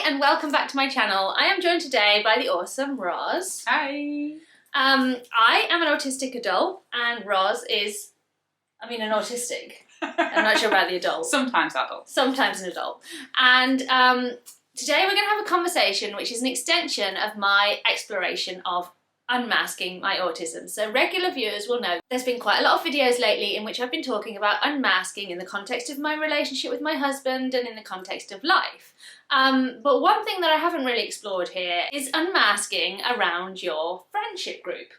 and welcome back to my channel. I am joined today by the awesome Roz. Hi. I am an autistic adult and Roz is, an autistic. I'm not sure about the adult. Sometimes adult. Sometimes an adult. And today we're going to have a conversation which is an extension of my exploration of unmasking my autism. So regular viewers will know there's been quite a lot of videos lately in which I've been talking about unmasking in the context of my relationship with my husband and in the context of life. But one thing that I haven't really explored here is unmasking around your friendship group.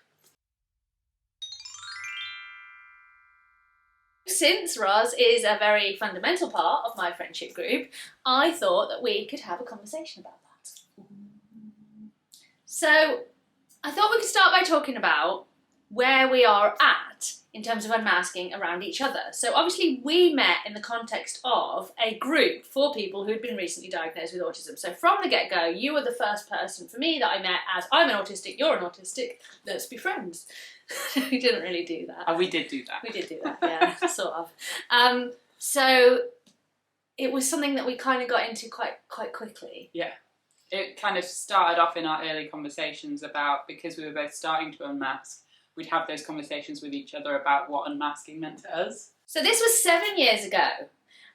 Since Roz is a very fundamental part of my friendship group, I thought that we could have a conversation about that. So I thought we could start by talking about where we are at in terms of unmasking around each other. So obviously we met in the context of a group for people who had been recently diagnosed with autism. So from the get-go, you were the first person for me that I met as I'm an autistic, you're an autistic, let's be friends. We didn't really do that. Oh, we did do that. We did do that, yeah, sort of. So it was something that we kind of got into quite quickly. Yeah. It kind of started off in our early conversations about, because we were both starting to unmask, we'd have those conversations with each other about what unmasking meant to us. So this was 7 years ago.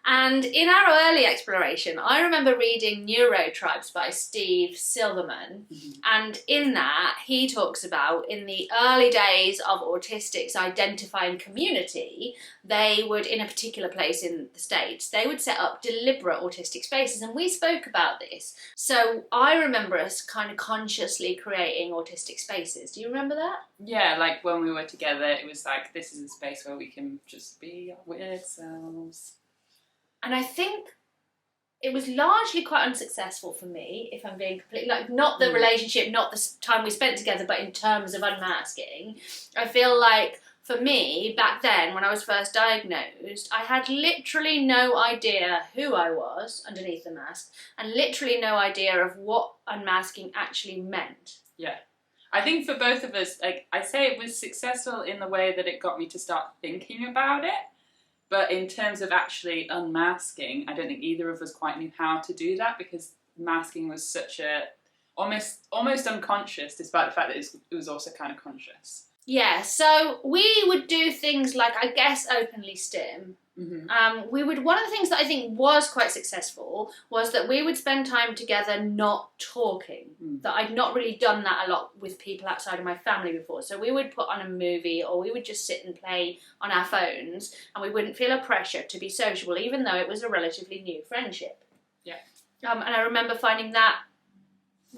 And in our early exploration, I remember reading Neurotribes by Steve Silverman. Mm-hmm. And in that, he talks about in the early days of autistics identifying community, they would, in a particular place in the States, they would set up deliberate autistic spaces. And we spoke about this. So I remember us kind of consciously creating autistic spaces. Do you remember that? Yeah, like when we were together, it was like, this is a space where we can just be our weird selves. And I think it was largely quite unsuccessful for me, if I'm being completely, like, not the relationship, not the time we spent together, but in terms of unmasking. I feel like, for me, back then, when I was first diagnosed, I had literally no idea who I was underneath the mask, and literally no idea of what unmasking actually meant. Yeah. I think for both of us, like, I say it was successful in the way that it got me to start thinking about it. But in terms of actually unmasking, I don't think either of us quite knew how to do that, because masking was such a almost unconscious, despite the fact that it was also kind of conscious. Yeah, so we would do things like, I guess, openly stim. Mm-hmm. One of the things that I think was quite successful was that we would spend time together not talking. That I'd not really done that a lot with people outside of my family before. So we would put on a movie, or we would just sit and play on our phones, and we wouldn't feel a pressure to be sociable, even though it was a relatively new friendship. Yeah. And I remember finding that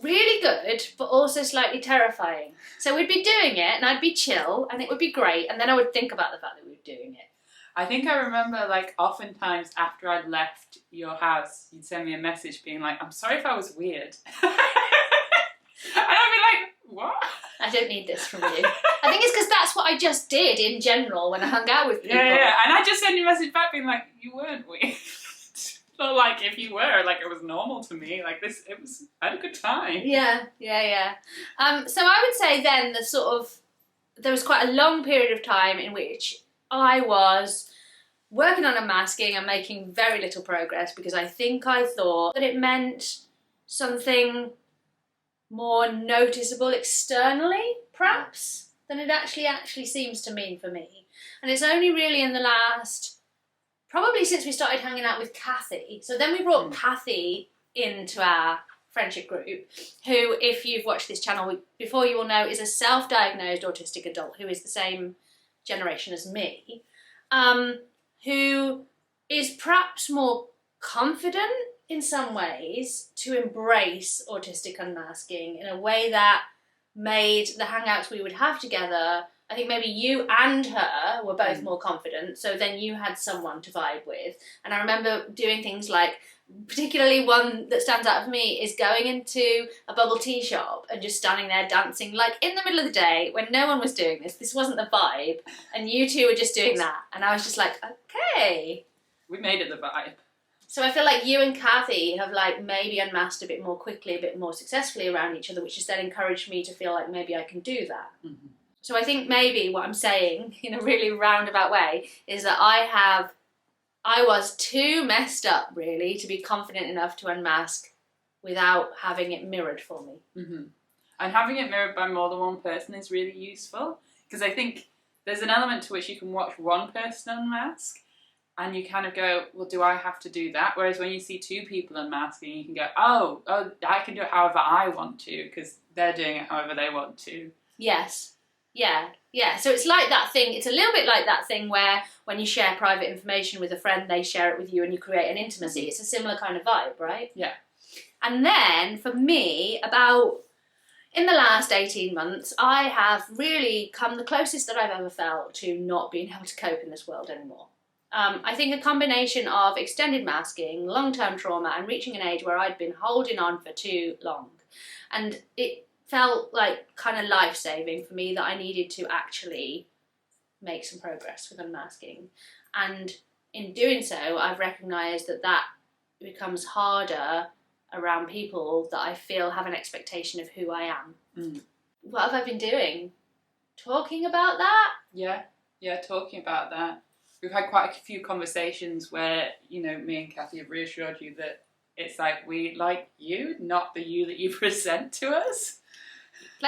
really good, but also slightly terrifying. So we'd be doing it, and I'd be chill, and it would be great, and then I would think about the fact that we were doing it. I think I remember, like, oftentimes after I'd left your house, you'd send me a message being like, I'm sorry if I was weird. And I'd be like, what? I don't need this from you. I think it's because that's what I just did in general when I hung out with people. Yeah. And I just sent you a message back being like, you weren't weird. Not like if you were, like, it was normal to me. Like, I had a good time. Yeah. So I would say then there was quite a long period of time in which I was working on unmasking and making very little progress, because I think I thought that it meant something more noticeable externally, perhaps, than it actually seems to mean for me. And it's only really in the last, probably since we started hanging out with Kathy. So then we brought Kathy into our friendship group, who, if you've watched this channel before, you will know is a self-diagnosed autistic adult who is the same generation as me, who is perhaps more confident in some ways to embrace autistic unmasking in a way that made the hangouts we would have together, I think maybe you and her were both more confident, so then you had someone to vibe with. And I remember doing things like, particularly one that stands out for me is going into a bubble tea shop and just standing there dancing, like in the middle of the day when no one was doing this. This wasn't the vibe, and you two were just doing that. And I was just like, okay. We made it the vibe. So I feel like you and Kathy have like maybe unmasked a bit more quickly, a bit more successfully around each other, which has then encouraged me to feel like maybe I can do that. Mm-hmm. So I think maybe what I'm saying in a really roundabout way is that I was too messed up really to be confident enough to unmask without having it mirrored for me. Mm-hmm. And having it mirrored by more than one person is really useful, because I think there's an element to which you can watch one person unmask and you kind of go, well, do I have to do that? Whereas when you see two people unmasking, you can go, oh, I can do it however I want to, because they're doing it however they want to. Yes. Yeah. So it's like that thing, it's a little bit like that thing where when you share private information with a friend, they share it with you and you create an intimacy. It's a similar kind of vibe, right? Yeah. And then for me, in the last 18 months, I have really come the closest that I've ever felt to not being able to cope in this world anymore. I think a combination of extended masking, long-term trauma, and reaching an age where I'd been holding on for too long. And it felt like kind of life-saving for me that I needed to actually make some progress with unmasking. And in doing so, I've recognised that becomes harder around people that I feel have an expectation of who I am. Mm. What have I been doing? Talking about that? Yeah, talking about that. We've had quite a few conversations where, me and Kathy have reassured you that it's like we like you, not the you that you present to us.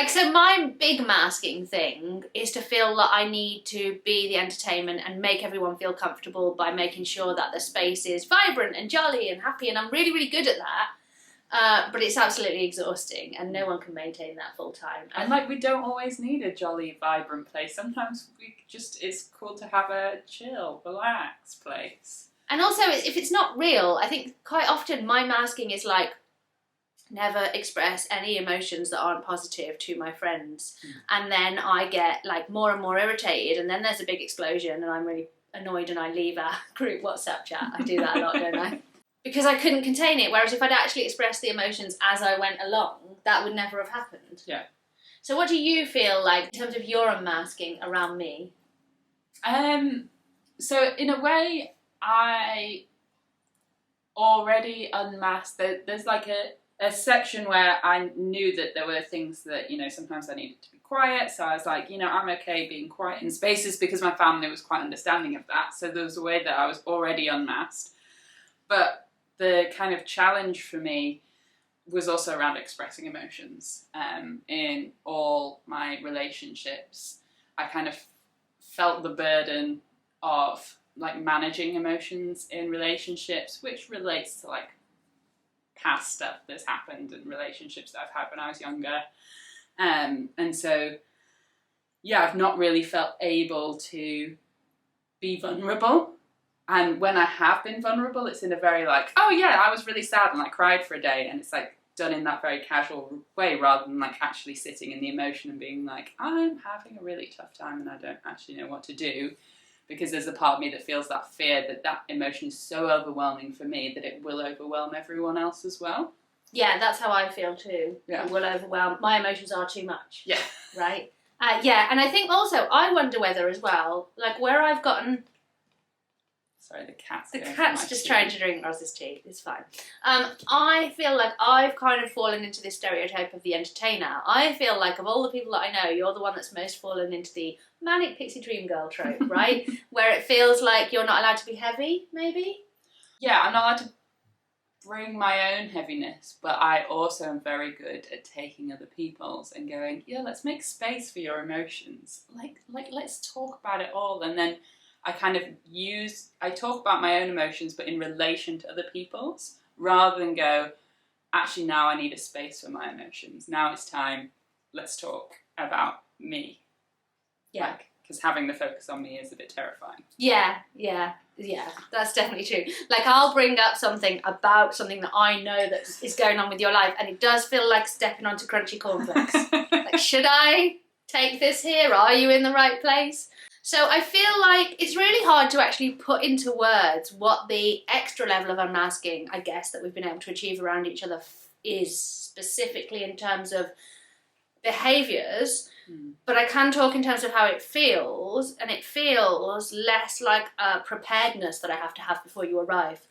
So my big masking thing is to feel that I need to be the entertainment and make everyone feel comfortable by making sure that the space is vibrant and jolly and happy, and I'm really, really good at that. But it's absolutely exhausting, and no one can maintain that full time. And we don't always need a jolly, vibrant place. Sometimes it's cool to have a chill, relaxed place. And also, if it's not real, I think quite often my masking is never express any emotions that aren't positive to my friends. And then I get more and more irritated, and then there's a big explosion and I'm really annoyed and I leave our group WhatsApp chat. I do that a lot, don't I? Because I couldn't contain it, whereas if I'd actually expressed the emotions as I went along, that would never have happened. Yeah. So what do you feel like in terms of your unmasking around me? So in a way, I already unmasked. There's a section where I knew that there were things that, sometimes I needed to be quiet. So I was like, I'm okay being quiet in spaces because my family was quite understanding of that. So there was a way that I was already unmasked. But the kind of challenge for me was also around expressing emotions. In all my relationships, I kind of felt the burden of managing emotions in relationships, which relates to past stuff that's happened in relationships that I've had when I was younger. And so, I've not really felt able to be vulnerable. And when I have been vulnerable, it's in a very I was really sad and I cried for a day. And it's done in that very casual way rather than actually sitting in the emotion and being I'm having a really tough time and I don't actually know what to do. Because there's a part of me that feels that fear that emotion is so overwhelming for me that it will overwhelm everyone else as well. Yeah, that's how I feel too. Yeah. It will overwhelm. My emotions are too much. Yeah. Right? And I think also, I wonder whether as well, where I've gotten... Sorry, the cat's just trying to drink Roz's tea. It's fine. I feel like I've kind of fallen into this stereotype of the entertainer. I feel like of all the people that I know, you're the one that's most fallen into the manic pixie dream girl trope, right? Where it feels like you're not allowed to be heavy, maybe? Yeah, I'm not allowed to bring my own heaviness, but I also am very good at taking other people's and going, let's make space for your emotions. Let's talk about it all. And then I I talk about my own emotions, but in relation to other people's, rather than go, actually now I need a space for my emotions. Now it's time, let's talk about me. Yeah. Because having the focus on me is a bit terrifying. Yeah, that's definitely true. I'll bring up something about something that I know that is going on with your life, and it does feel like stepping onto crunchy cornflakes. Should I take this here? Are you in the right place? So I feel like it's really hard to actually put into words what the extra level of unmasking, I guess, that we've been able to achieve around each other is, specifically in terms of behaviours. But I can talk in terms of how it feels, and it feels less like a preparedness that I have to have before you arrive.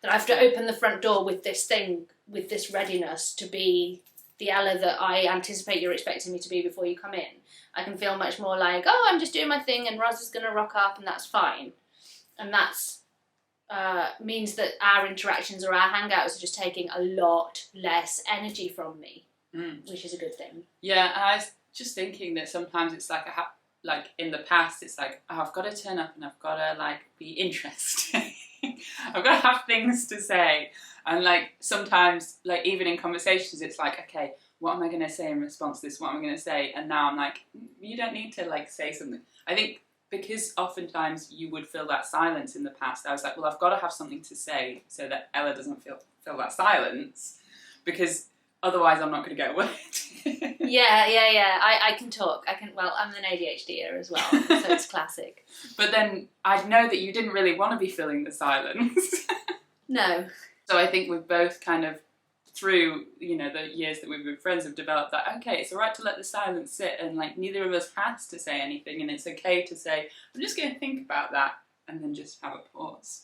That I have to open the front door with this thing, with this readiness to be the Ella that I anticipate you're expecting me to be before you come in. I can feel much more I'm just doing my thing and Roz is going to rock up and that's fine. And that's means that our interactions or our hangouts are just taking a lot less energy from me, which is a good thing. Yeah, and I was just thinking that sometimes it's like like in the past, it's like, oh, I've got to turn up and I've got to like be interesting. I've got to have things to say, and like sometimes, like even in conversations, it's like, okay, what am I going to say in response to this? What am I going to say? And now I'm like, you don't need to like say something. I think because oftentimes you would feel that silence in the past, I was like, well, I've got to have something to say so that Ella doesn't feel that silence, because otherwise I'm not going to get a word. Yeah. I can talk. Well, I'm an ADHDer as well, so it's classic. But then I know that you didn't really want to be filling the silence. No. So I think we've both kind of, through, you know, the years that we've been friends, have developed that, okay, it's all right to let the silence sit, and like neither of us has to say anything, and it's okay to say, I'm just going to think about that, and then just have a pause.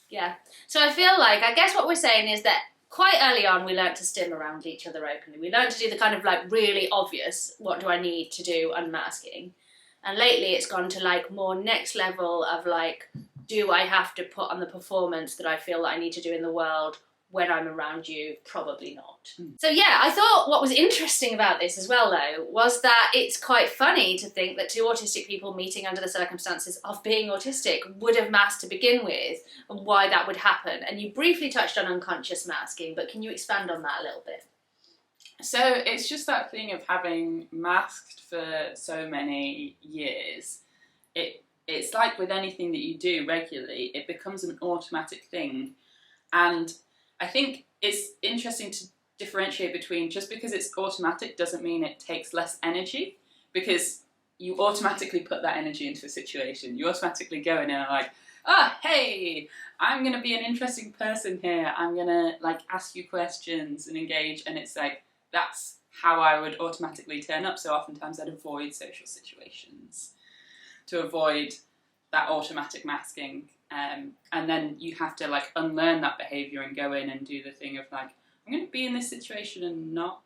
Yeah. So I feel like, I guess what we're saying is that quite early on we learnt to stim around each other openly. We learnt to do the kind of like really obvious, what do I need to do, unmasking. And lately it's gone to like more next level of like, do I have to put on the performance that I feel that I need to do in the world when I'm around you? Probably not. So yeah, I thought what was interesting about this as well though was that it's quite funny to think that two autistic people meeting under the circumstances of being autistic would have masked to begin with, and why that would happen. And you briefly touched on unconscious masking, but can you expand on that a little bit? So it's just that thing of having masked for so many years. It's like with anything that you do regularly, it becomes an automatic thing. And I think it's interesting to differentiate between, just because it's automatic doesn't mean it takes less energy, because you automatically put that energy into a situation. You automatically go in and are like, hey, I'm going to be an interesting person here. I'm going to like ask you questions and engage. And it's like, that's how I would automatically turn up. So oftentimes I'd avoid social situations to avoid that automatic masking. And then you have to like unlearn that behaviour and go in and do the thing of like, I'm going to be in this situation and not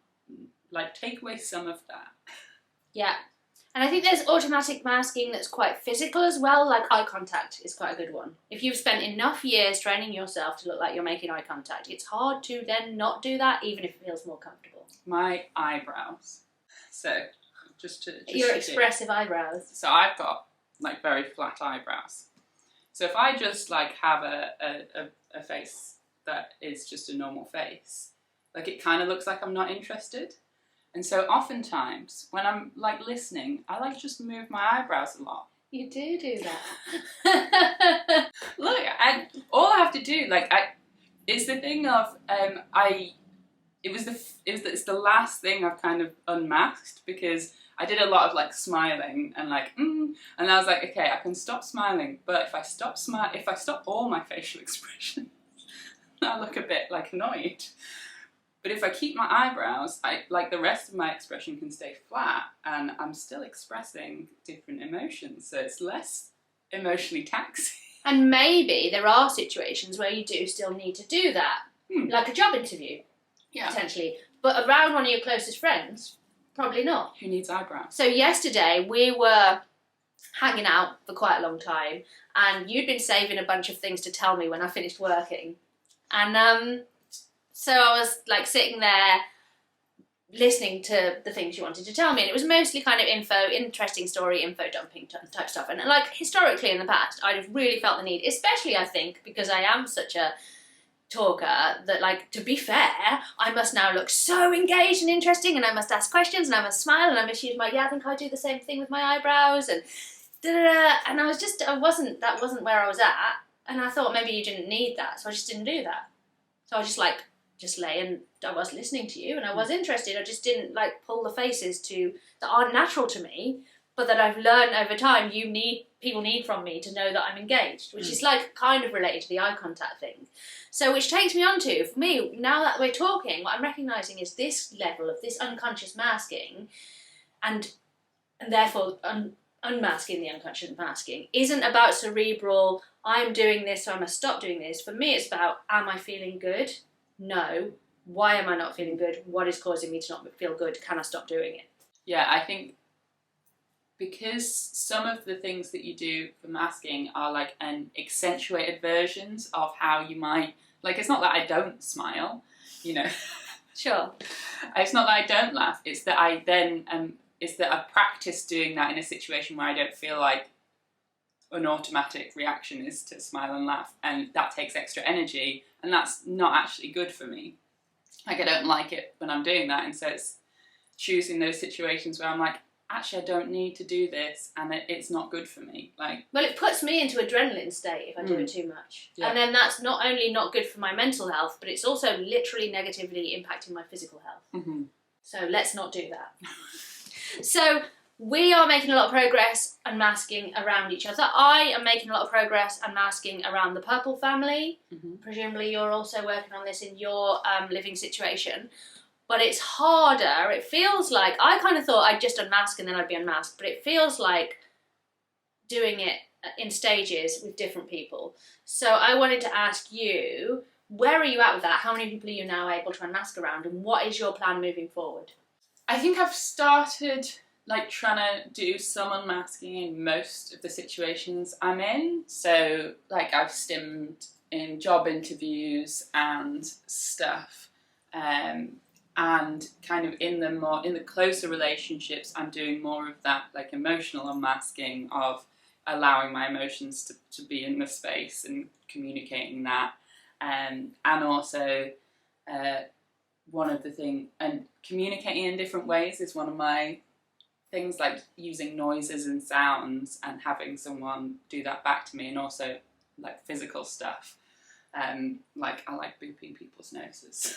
like take away some of that. Yeah. And I think there's automatic masking that's quite physical as well, like eye contact is quite a good one. If you've spent enough years training yourself to look like you're making eye contact, it's hard to then not do that, even if it feels more comfortable. My eyebrows. So, your expressive eyebrows. So I've got like very flat eyebrows. So if I just like have a face that is just a normal face, like it kind of looks like I'm not interested. And so oftentimes when I'm like listening, I like just move my eyebrows a lot. You do that. Look, all I have to do, it's the thing of it's the last thing I've kind of unmasked, because I did a lot of like smiling and like and I was like, okay, I can stop smiling, but if I stop all my facial expressions, I look a bit like annoyed. But if I keep my eyebrows, like the rest of my expression can stay flat, and I'm still expressing different emotions, so it's less emotionally taxing. And maybe there are situations where you do still need to do that, like a job interview, potentially. But around one of your closest friends, probably not. Who needs eyebrows? So yesterday we were hanging out for quite a long time, and you'd been saving a bunch of things to tell me when I finished working, and so I was like sitting there listening to the things you wanted to tell me, and it was mostly kind of interesting story, info dumping type stuff. And like historically in the past, I'd have really felt the need, especially I think because I am such a talker, that like, to be fair, I must now look so engaged and interesting, and I must ask questions, and I must smile, and I must use my, I think I do the same thing with my eyebrows, and da-da-da. And that wasn't where I was at, and I thought maybe you didn't need that, so I just didn't do that. So I just lay, and I was listening to you and I was interested. I just didn't like pull the faces that aren't natural to me, but that I've learned over time people need from me to know that I'm engaged, which is like kind of related to the eye contact thing. So which takes me on to, for me, now that we're talking, what I'm recognising is this level of this unconscious masking, and therefore unmasking the unconscious masking isn't about cerebral, I'm doing this so I must stop doing this. For me it's about, am I feeling good? No. Why am I not feeling good? What is causing me to not feel good? Can I stop doing it? Yeah, I think because some of the things that you do for masking are like an accentuated versions of how you might, like, it's not that I don't smile, you know. Sure. It's not that I don't laugh, it's that I then, it's that I've practiced doing that in a situation where I don't feel like an automatic reaction is to smile and laugh, and that takes extra energy, and that's not actually good for me. Like, I don't like it when I'm doing that, and so it's choosing those situations where I'm like, actually I don't need to do this, and it's not good for me. Like, well, it puts me into adrenaline state if I do it too much. Yeah. And then that's not only not good for my mental health, but it's also literally negatively impacting my physical health. Mm-hmm. So let's not do that. So we are making a lot of progress unmasking around each other. I am making a lot of progress unmasking around the Purple family. Mm-hmm. Presumably you're also working on this in your living situation. But it's harder. It feels like, I kind of thought I'd just unmask and then I'd be unmasked, but it feels like doing it in stages with different people. So I wanted to ask you, where are you at with that? How many people are you now able to unmask around, and what is your plan moving forward? I think I've started like trying to do some unmasking in most of the situations I'm in. So like I've stimmed in job interviews and stuff. And kind of in the closer relationships, I'm doing more of that like emotional unmasking of allowing my emotions to be in the space and communicating that. And also one of the things, and communicating in different ways is one of my things, like using noises and sounds and having someone do that back to me, and also like physical stuff. Like I like booping people's noses.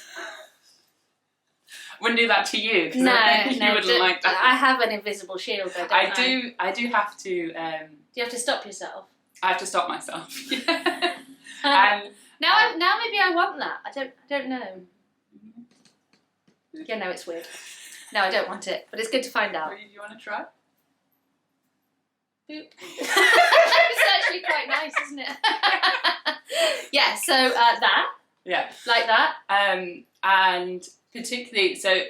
Wouldn't do that to you, because you wouldn't like that. I have an invisible shield, though, don't I? I do have to. Do you have to stop yourself? I have to stop myself. Yeah. Now maybe I want that. I don't know. Yeah, no, it's weird. No, I don't want it, but it's good to find out. Do you want to try? Boop. It's actually quite nice, isn't it? Yeah. So that. Yeah. Like that. And particularly, so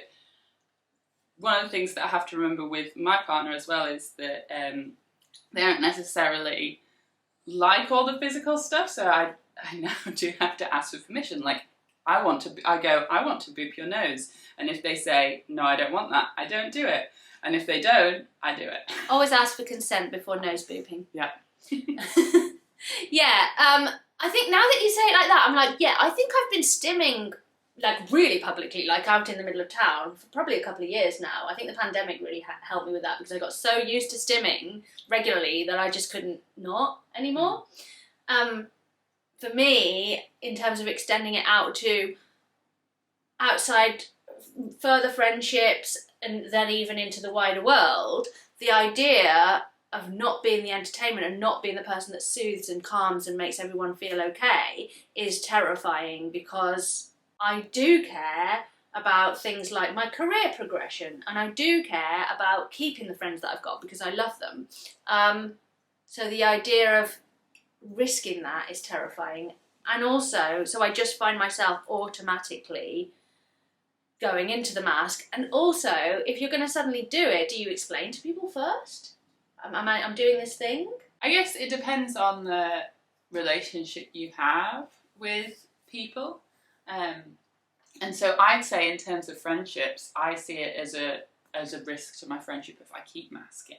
one of the things that I have to remember with my partner as well is that they don't necessarily like all the physical stuff, so I now do have to ask for permission. Like, I want to boop your nose, and if they say no, I don't want that, I don't do it, and if they don't, I do it. Always ask for consent before nose booping. Yeah. Yeah. I think now that you say it like that, I'm like, yeah, I think I've been stimming like really publicly, like out in the middle of town for probably a couple of years now. I think the pandemic really helped me with that, because I got so used to stimming regularly that I just couldn't not anymore. For me, in terms of extending it out to outside further friendships and then even into the wider world, the idea of not being the entertainment and not being the person that soothes and calms and makes everyone feel okay is terrifying, because I do care about things like my career progression, and I do care about keeping the friends that I've got because I love them. So the idea of risking that is terrifying. And also, so I just find myself automatically going into the mask. And also, if you're going to suddenly do it, do you explain to people first? I'm doing this thing? I guess it depends on the relationship you have with people. And so I'd say in terms of friendships, I see it as a risk to my friendship if I keep masking.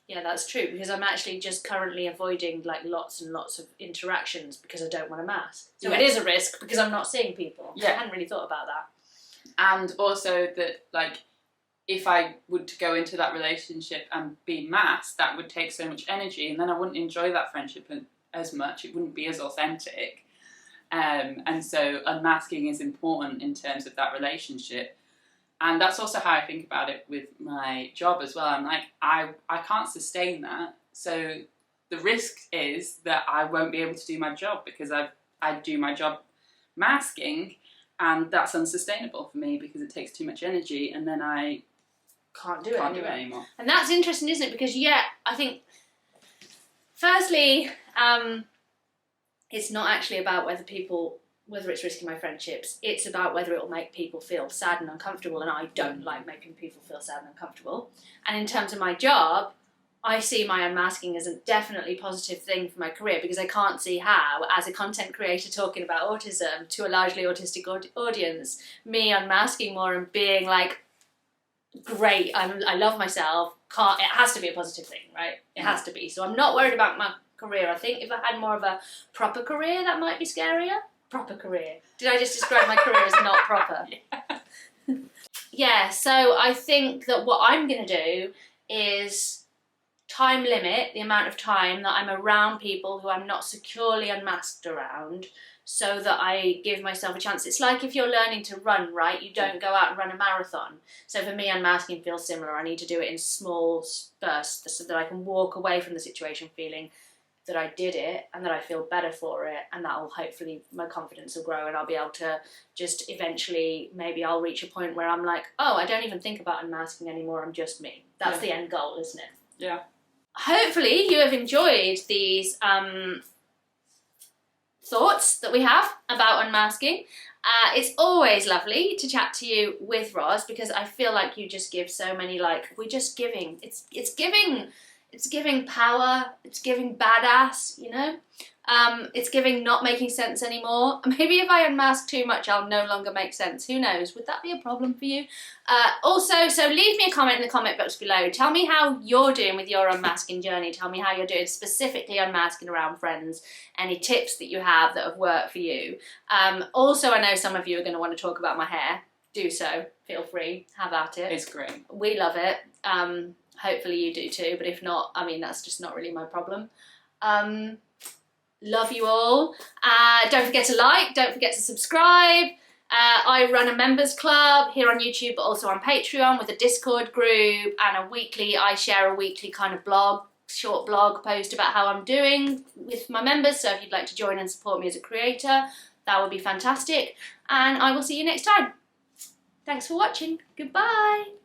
Yeah, that's true, because I'm actually just currently avoiding like lots and lots of interactions because I don't want to mask. So It is a risk because I'm not seeing people. Yeah. I hadn't really thought about that. And also that, like, if I would to go into that relationship and be masked, that would take so much energy, and then I wouldn't enjoy that friendship as much. It wouldn't be as authentic. And so unmasking is important in terms of that relationship. And that's also how I think about it with my job as well. I'm like, I can't sustain that. So the risk is that I won't be able to do my job because I do my job masking, and that's unsustainable for me because it takes too much energy, and then I can't do it anymore. And that's interesting, isn't it? Because, yeah, I think, firstly, it's not actually about whether it's risking my friendships. It's about whether it will make people feel sad and uncomfortable, and I don't like making people feel sad and uncomfortable. And in terms of my job, I see my unmasking as a definitely positive thing for my career, because I can't see how, as a content creator talking about autism to a largely autistic audience, me unmasking more and being like, great, I love myself, it has to be a positive thing, right? It has to be. So I'm not worried about my career. I think if I had more of a proper career, that might be scarier. Proper career. Did I just describe my career as not proper? Yeah. Yeah, so I think that what I'm going to do is time limit the amount of time that I'm around people who I'm not securely unmasked around, so that I give myself a chance. It's like if you're learning to run, right? You don't go out and run a marathon. So for me, unmasking feels similar. I need to do it in small bursts so that I can walk away from the situation feeling that I did it and that I feel better for it, and that will hopefully, my confidence will grow and I'll be able to just eventually, maybe I'll reach a point where I'm like, oh, I don't even think about unmasking anymore, I'm just me. That's the end goal, isn't it? Yeah. Hopefully you have enjoyed these thoughts that we have about unmasking. It's always lovely to chat to you with Roz, because I feel like you just give so many, like, we're just giving. It's giving power, it's giving badass, you know? It's giving not making sense anymore. Maybe if I unmask too much, I'll no longer make sense. Who knows? Would that be a problem for you? Also, so leave me a comment in the comment box below. Tell me how you're doing with your unmasking journey. Tell me how you're doing specifically unmasking around friends. Any tips that you have that have worked for you. Also, I know some of you are going to want to talk about my hair. Do so. Feel free. Have at it. It's great. We love it. Hopefully you do too, but if not, I mean, that's just not really my problem. Love you all. Don't forget to like, don't forget to subscribe. I run a members club here on YouTube, but also on Patreon, with a Discord group, and I share a weekly kind of short blog post about how I'm doing with my members. So if you'd like to join and support me as a creator, that would be fantastic. And I will see you next time. Thanks for watching. Goodbye.